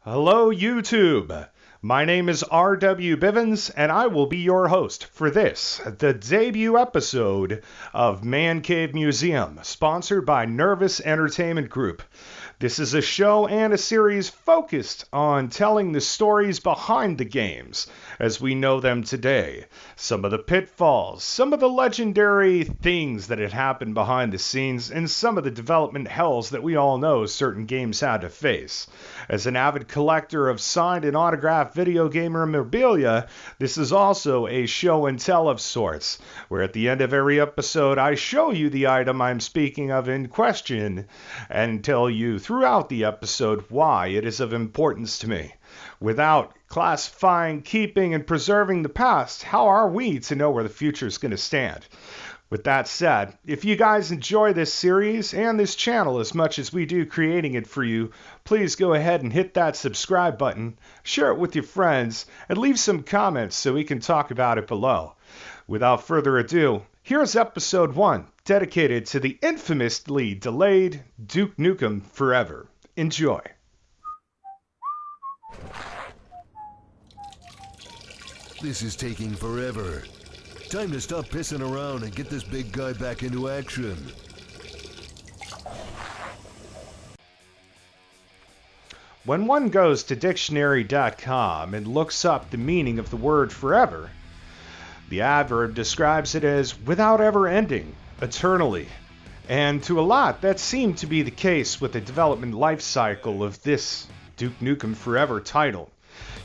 Hello, YouTube. My name is R.W. Bivens, and I will be your host for this, the debut episode of Mancave Museum, sponsored by Nervous Entertainment Group. This is a show and a series focused on telling the stories behind the games as we know them today. Some of the pitfalls, some of the legendary things that had happened behind the scenes, and some of the development hells that we all know certain games had to face. As an avid collector of signed and autographed video game memorabilia, this is also a show and tell of sorts, where at the end of every episode I show you the item I'm speaking of in question and tell you throughout the episode why it is of importance to me. Without classifying, keeping, and preserving the past, how are we to know where the future is going to stand? With that said, if you guys enjoy this series and this channel as much as we do creating it for you, please go ahead and hit that subscribe button, share it with your friends, and leave some comments so we can talk about it below. Without further ado, here's episode 1, dedicated to the infamously delayed Duke Nukem Forever. Enjoy. This is taking forever. Time to stop pissing around and get this big guy back into action. When one goes to dictionary.com and looks up the meaning of the word forever, the adverb describes it as without ever ending, eternally. And to a lot, that seemed to be the case with the development life cycle of this Duke Nukem Forever title.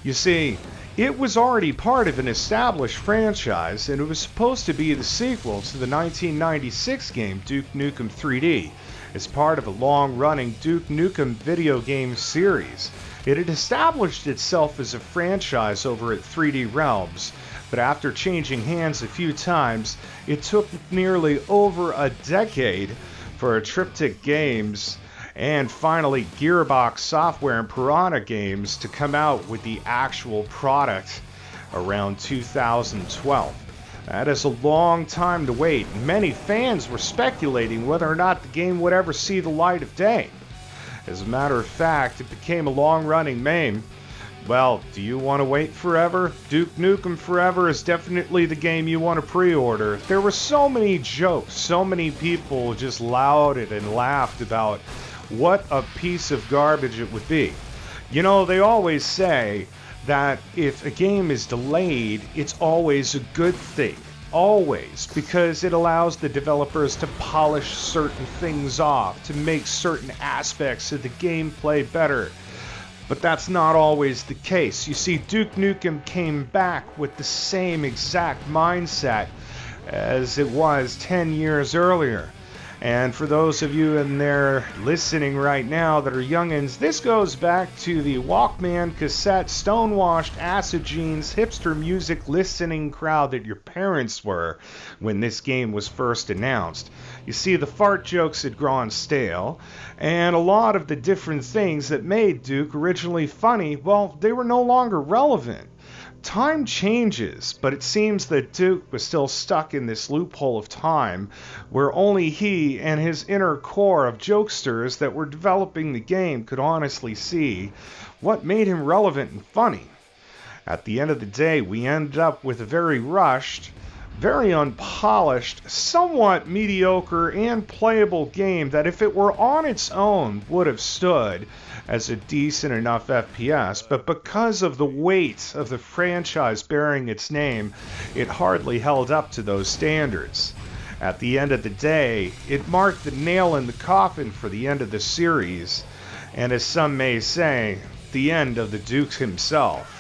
You see, it was already part of an established franchise, and it was supposed to be the sequel to the 1996 game Duke Nukem 3D, as part of a long-running Duke Nukem video game series. It had established itself as a franchise over at 3D Realms, but after changing hands a few times, it took nearly over a decade for Triptych Games and finally Gearbox Software and Piranha Games to come out with the actual product around 2012. That is a long time to wait. Many fans were speculating whether or not the game would ever see the light of day. As a matter of fact, it became a long-running meme. Well, do you want to wait forever? Duke Nukem Forever is definitely the game you want to pre-order. There were so many jokes, so many people just lauded and laughed about what a piece of garbage it would be. You know, they always say that if a game is delayed, it's always a good thing. Always. Because it allows the developers to polish certain things off, to make certain aspects of the gameplay better. But that's not always the case. You see, Duke Nukem came back with the same exact mindset as it was 10 years earlier. And for those of you in there listening right now that are youngins, this goes back to the Walkman, cassette, stonewashed, acid jeans, hipster music listening crowd that your parents were when this game was first announced. You see, the fart jokes had grown stale, and a lot of the different things that made Duke originally funny, well, they were no longer relevant. Time changes, but it seems that Duke was still stuck in this loophole of time where only he and his inner core of jokesters that were developing the game could honestly see what made him relevant and funny. At the end of the day, we ended up with a very rushed, very unpolished, somewhat mediocre and playable game that if it were on its own would have stood as a decent enough FPS, but because of the weight of the franchise bearing its name, it hardly held up to those standards. At the end of the day, it marked the nail in the coffin for the end of the series, and as some may say, the end of the Duke himself.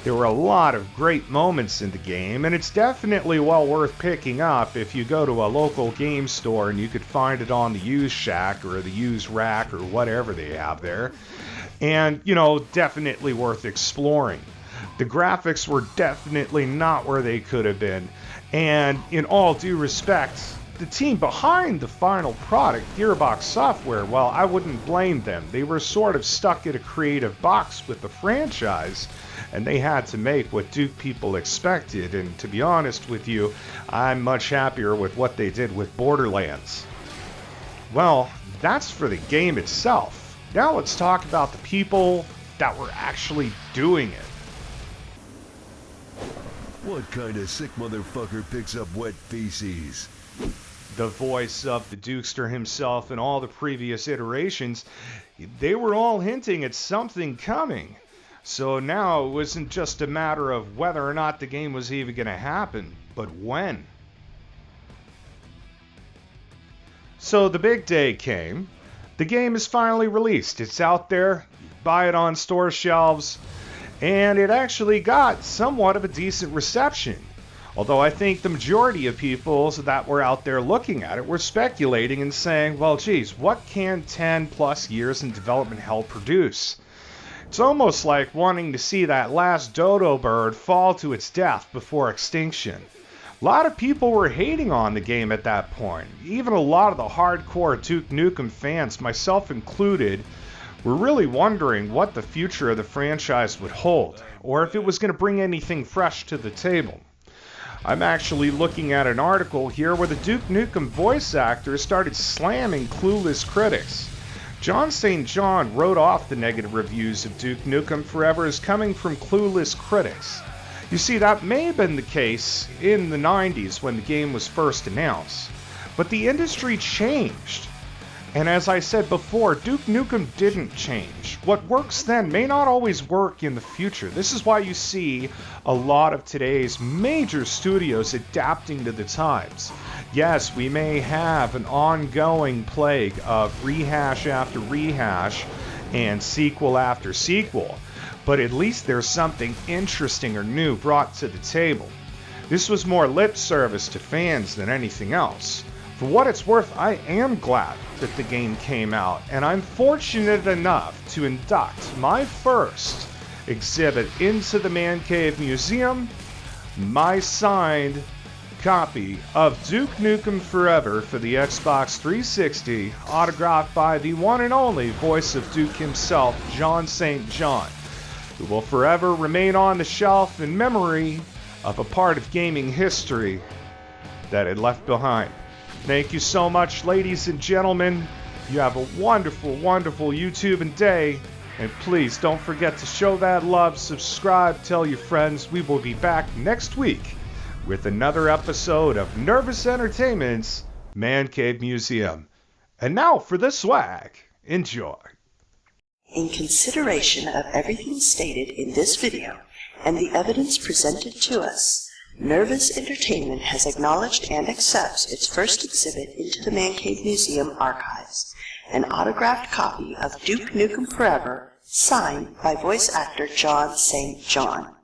There were a lot of great moments in the game, and it's definitely well worth picking up if you go to a local game store and you could find it on the used shack or the used rack or whatever they have there. And, you know, definitely worth exploring. The graphics were definitely not where they could have been, and in all due respect, the team behind the final product, Gearbox Software, well, I wouldn't blame them. They were sort of stuck in a creative box with the franchise, and they had to make what Duke people expected, and to be honest with you, I'm much happier with what they did with Borderlands. Well, that's for the game itself. Now let's talk about the people, that were actually doing it. What kind of sick motherfucker picks up wet feces? The voice of the Dukester himself and all the previous iterations, they were all hinting at something coming. So now it wasn't just a matter of whether or not the game was even going to happen, but when. So the big day came. The game is finally released. It's out there. You buy it on store shelves. And it actually got somewhat of a decent reception. Although I think the majority of people that were out there looking at it were speculating and saying, well, geez, what can 10 plus years in development hell produce? It's almost like wanting to see that last dodo bird fall to its death before extinction. A lot of people were hating on the game at that point. Even a lot of the hardcore Duke Nukem fans, myself included, were really wondering what the future of the franchise would hold, or if it was going to bring anything fresh to the table. I'm actually looking at an article here where the Duke Nukem voice actor started slamming clueless critics. John St. John wrote off the negative reviews of Duke Nukem Forever as coming from clueless critics. You see, that may have been the case in the 90s when the game was first announced, but the industry changed. And as I said before, Duke Nukem didn't change. What works then may not always work in the future. This is why you see a lot of today's major studios adapting to the times. Yes, we may have an ongoing plague of rehash after rehash and sequel after sequel, but at least there's something interesting or new brought to the table. This was more lip service to fans than anything else. For what it's worth, I am glad that the game came out, and I'm fortunate enough to induct my first exhibit into the Mancave Museum, my signed copy of Duke Nukem Forever for the Xbox 360, autographed by the one and only voice of Duke himself, John St. John, who will forever remain on the shelf in memory of a part of gaming history that it left behind. Thank you so much, ladies and gentlemen. You have a wonderful, wonderful YouTube and day. And please don't forget to show that love, subscribe, tell your friends. We will be back next week with another episode of Nervous Entertainment's Man Cave Museum. And now for the swag. Enjoy. In consideration of everything stated in this video and the evidence presented to us, Nervous Entertainment has acknowledged and accepts its first exhibit into the Mancave Museum archives, an autographed copy of Duke Nukem Forever, signed by voice actor John St. John.